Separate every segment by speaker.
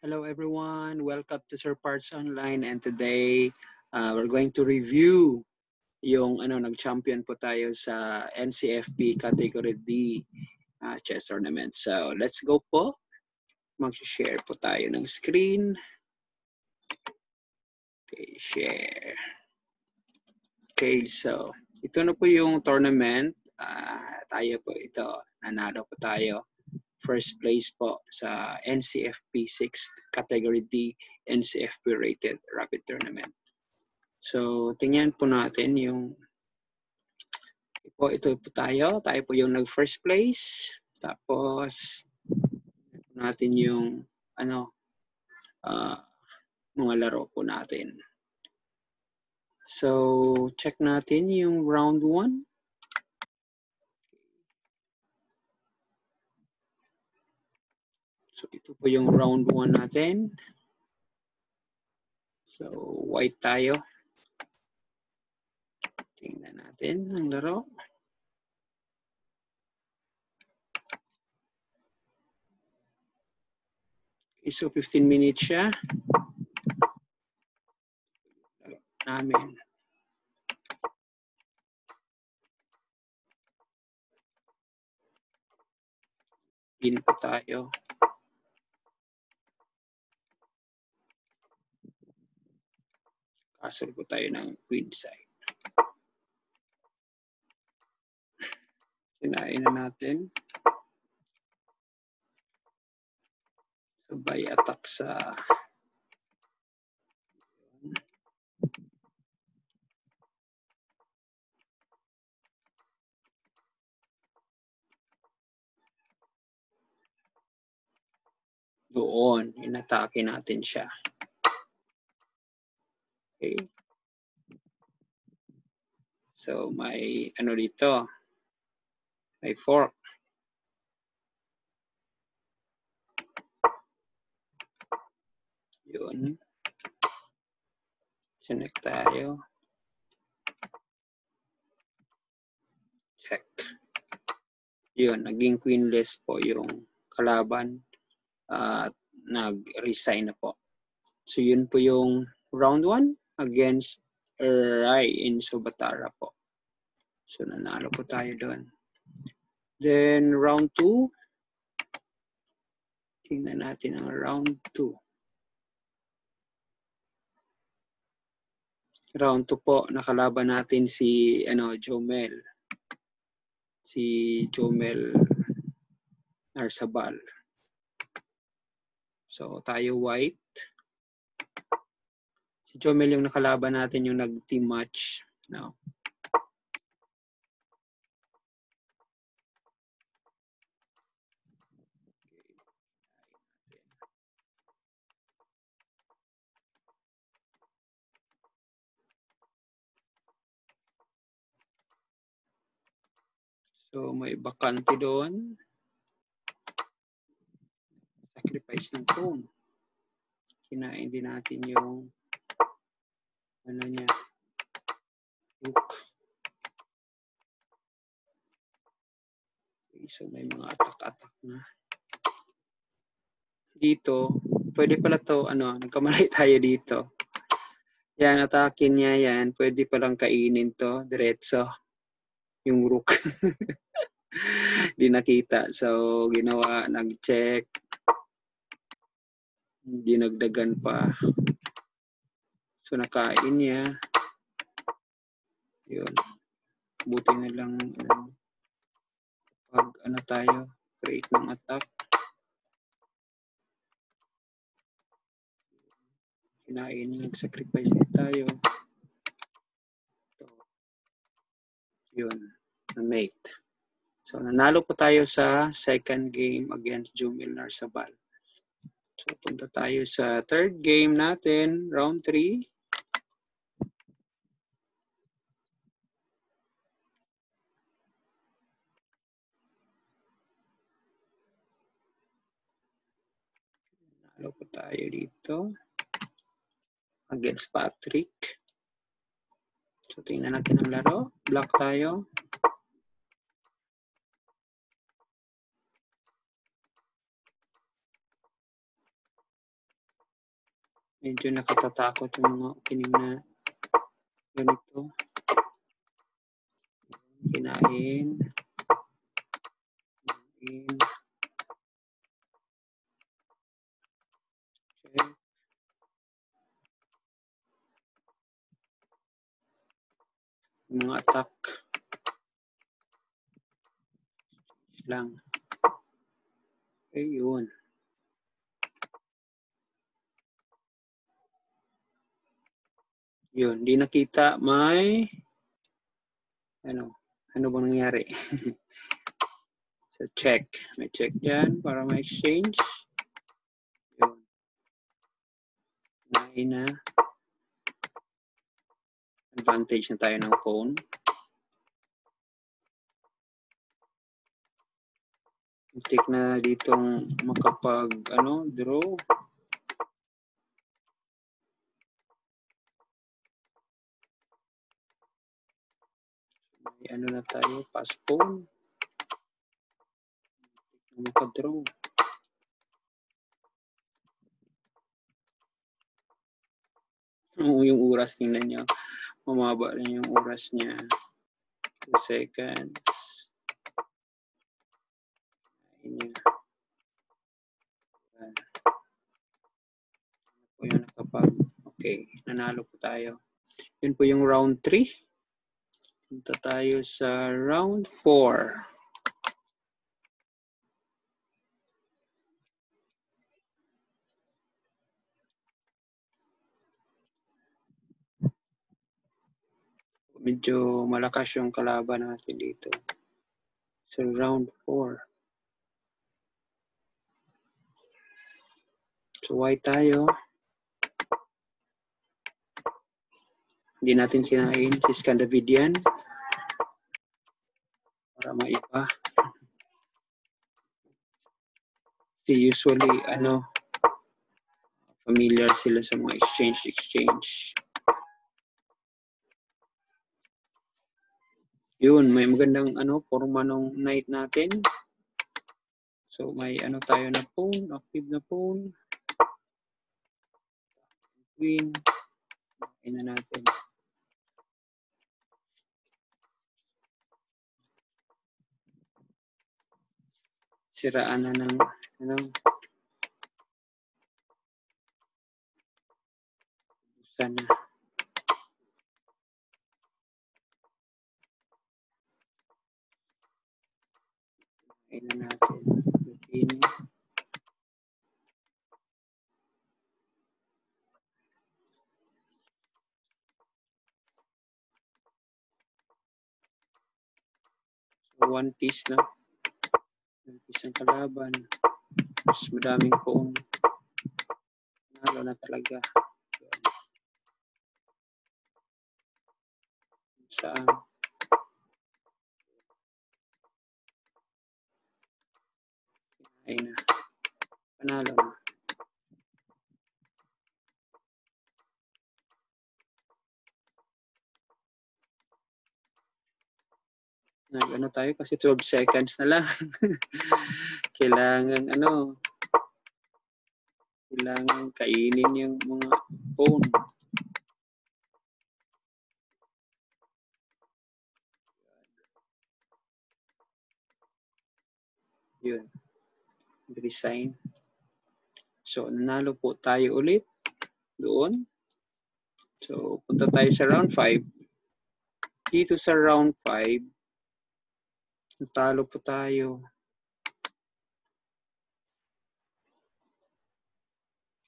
Speaker 1: Hello everyone, welcome to Sir Parts Online, and today we're going to review yung nag-champion po tayo sa NCFP Category D chess tournament. So let's go po. Mag-share po tayo ng screen. Okay, share. Okay, so ito na po yung tournament. Tayo po ito, nanalo po tayo. First place po sa NCFP 6th Category D NCFP Rated Rapid Tournament. So, tingnan po natin yung ito po tayo. Tayo po yung nag-first place. Tapos, natin yung mga laro po natin. So, check natin yung round 1. So, ito po yung round 1 natin. So, white tayo. Tingnan natin ang laro. Okay, so 15 minutes siya. Laro namin. Pin po tayo. Castle po tayo ng queen side. Kinain na natin. Sabay attack sa doon. Inatake natin siya. Okay. So, may dito. May fork. Yun. Connect tayo. Check. Yun. Naging queenless po yung kalaban. At nag-resign na po. So, yun po yung round 1 against Rai in Subatara po. So, nanalo po tayo doon. Then, round 2. Tingnan natin ang round 2. Round 2 po, nakalaban natin si Jomel. Si Jomel Narsabal. So, tayo white. Si Jomel yung nakalaban natin yung nag-team match. No? So, may bakante doon. Sacrifice ng pawn. Kinain din natin yung niya. Rook. Okay, so, may mga attack-attack na. Dito, pwede pala to, nagkamali tayo dito. Yan, atakin niya yan. Pwede palang kainin to, diretso. Yung rook. Di nakita. So, ginawa, nag-check. Dinagdagan pa. So, nakain niya. Yun. Buti na lang pag tayo, create ng attack. Kinain, nag-sacrifice tayo. So, yun. Na-mate. So, nanalo po tayo sa second game against Jomel Narsabal. So, punta tayo sa third game natin, round 3. Nanalo po tayo dito against Patrick. So, tingnan natin ang laro. Black tayo. Medyo nakatatakot yung mga opening na ganito. Kinain. Check. Mga attack lang. Okay, yun. Yun, di nakita may ano bang nangyari? So check. May check dyan para ma-exchange. Yun. Nahin na. Advantage na tayo ng phone. Check na ditong makapag draw. May na tayo, pass phone. Makadraw. Yung oras, tingnan nyo. Mamaba rin yung oras niya. 2 seconds. Ayun. Po yung nakapag. Okay, nanalo po tayo. Yun po yung round 3. Punta tayo sa round 4. Medyo malakas yung kalaban natin dito. So round 4. So white tayo. Hindi natin kinain si Scandavidian. Para maiba. Usually, familiar sila sa mga exchange. Yun, may magandang forma ng knight natin. So may tayo na pawn, active na pawn. Queen. Ayun na natin. Siraan na ng sana. Ayun na natin. Queen. So one piece na. One piece ang kalaban. Mas madaming pawn. Nalo na talaga. Saan? Ayun na. Panalo na. Tayo kasi 12 seconds na lang. Kailangan kainin yung mga phone. Yun. Resign. So, nanalo po tayo ulit doon. So, punta tayo sa round 5. Dito sa round 5, natalo po tayo.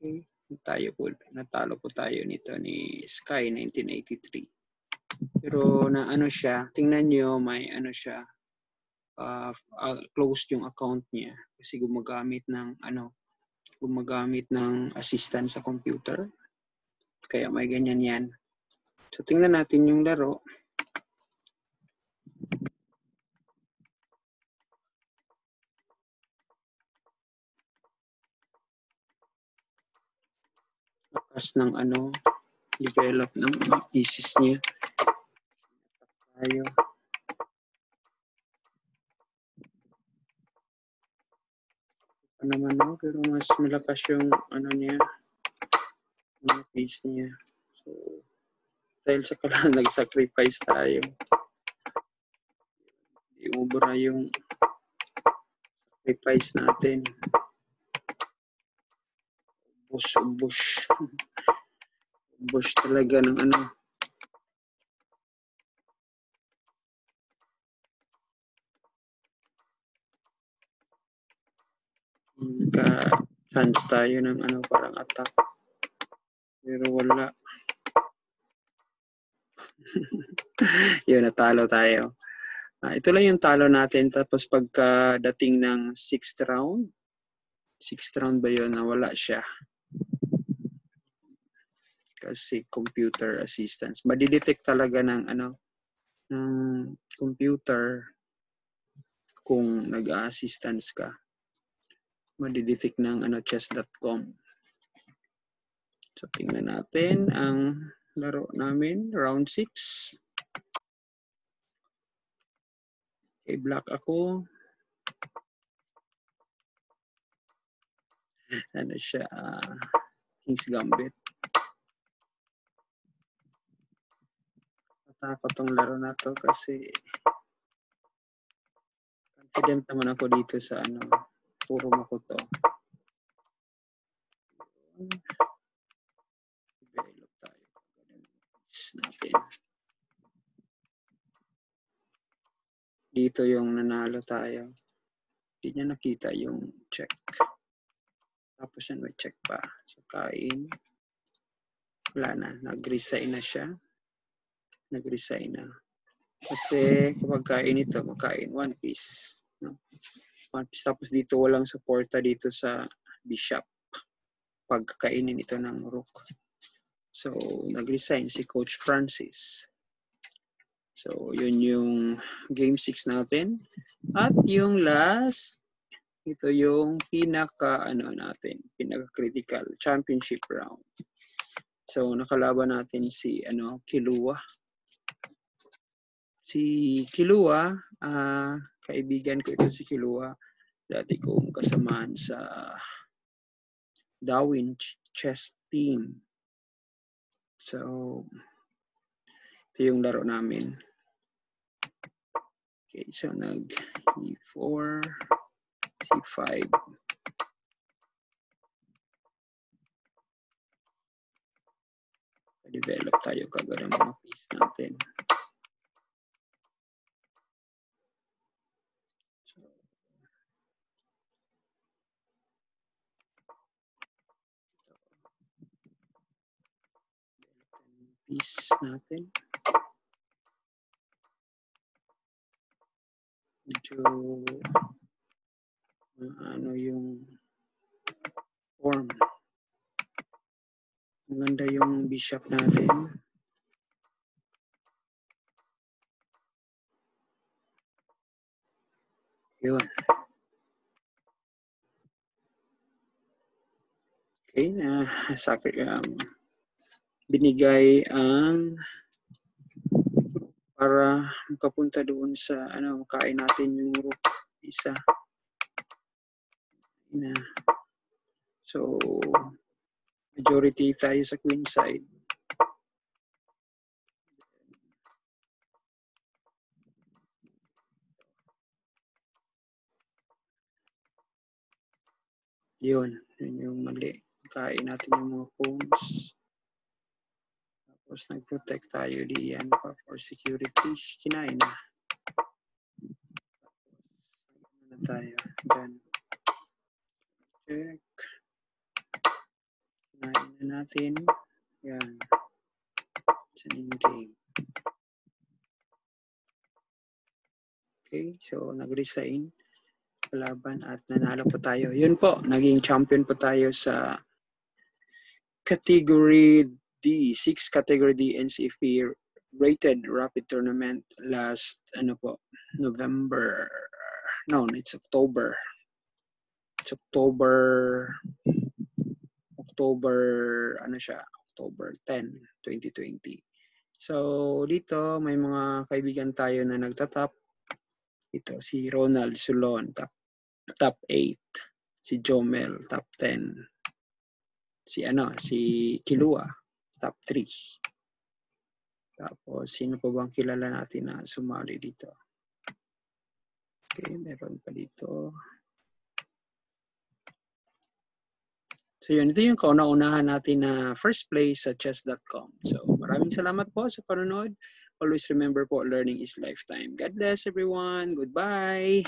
Speaker 1: Okay. Natalo po tayo nito ni Sky 1983. Pero na siya, tingnan nyo, may siya, closed yung account niya kasi gumagamit ng assistant sa computer. Kaya may ganyan yan. So, tingnan natin yung laro. Lakas ng develop ng mga pieces niya. Tayo. Naman pero mas malakas yung niya. Yung case niya. So, dahil sa kailangan nag-sacrifice tayo. Iubra yung sacrifice natin. Ubos. Ubos talaga ng ano. Chance tayo ng ano, parang attack. Pero wala. Yun, natalo tayo. Ito lang yung talo natin. Tapos pagkadating ng 6th round ba yun, nawala siya. Kasi computer assistance. Madidetect talaga ng ano, ng computer kung nag-assistance ka. Madidetect ng ano, chess.com. So, tingnan natin ang laro namin, round 6. Okay, black ako. Ano siya, King's Gambit. Natakot tong laro na to kasi confident naman ako dito sa ano, puro ako to. Develop tayo. Natin. Dito yung nanalo tayo. Hindi niya nakita yung check. Tapos yan may check pa. So, kain. Wala na. Nag-resign na siya. Nag-resign na. Kasi kapag kain ito, makain one piece. No? One piece. Tapos dito walang suporta dito sa bishop. Pagkakainin ito ng rook. So, nag-resign si Coach Francis. So, yun yung game 6 natin. At yung last, ito yung pinaka-critical championship round. So, nakalaban natin si Kilua. Si Kilua, kaibigan ko ito si Kilua. Dati kong kasamaan sa Darwin chess team. So, ito yung laro namin. Okay, so nag-E4, C5. Develop tayo kagad ang mga piece natin. So, piece natin. Medyo ano yung form. Maganda yung bishop natin. Yun. Okay, binigay ang para makapunta doon sa makain natin yung rook isa. So, majority tayo sa queen side. Yun yung mali. Kain natin yung mga pawns. Tapos nag-protect tayo diyan pa for security. Kinain na. Na tayo. Dyan. Check. Kinain na natin. Yan. It's an in-game. Okay, so nag-resign kalaban at nanalo po tayo. Yun po, naging champion po tayo sa category D, 6 category D NCFP rated rapid tournament last November. No, it's October. It's October October 10, 2020. So dito may mga kaibigan tayo na nagtatap. Ito si Ronald Sulon, top 8. Si Jomel, top 10. si Kilua, top 3. Tapos, sino pa bang kilala natin na sumali dito? Okay, meron pa dito. So yun, ito yung kauna-unahan natin na first place sa chess.com. So maraming salamat po sa panonood. Always remember po, learning is lifetime. God bless everyone. Goodbye.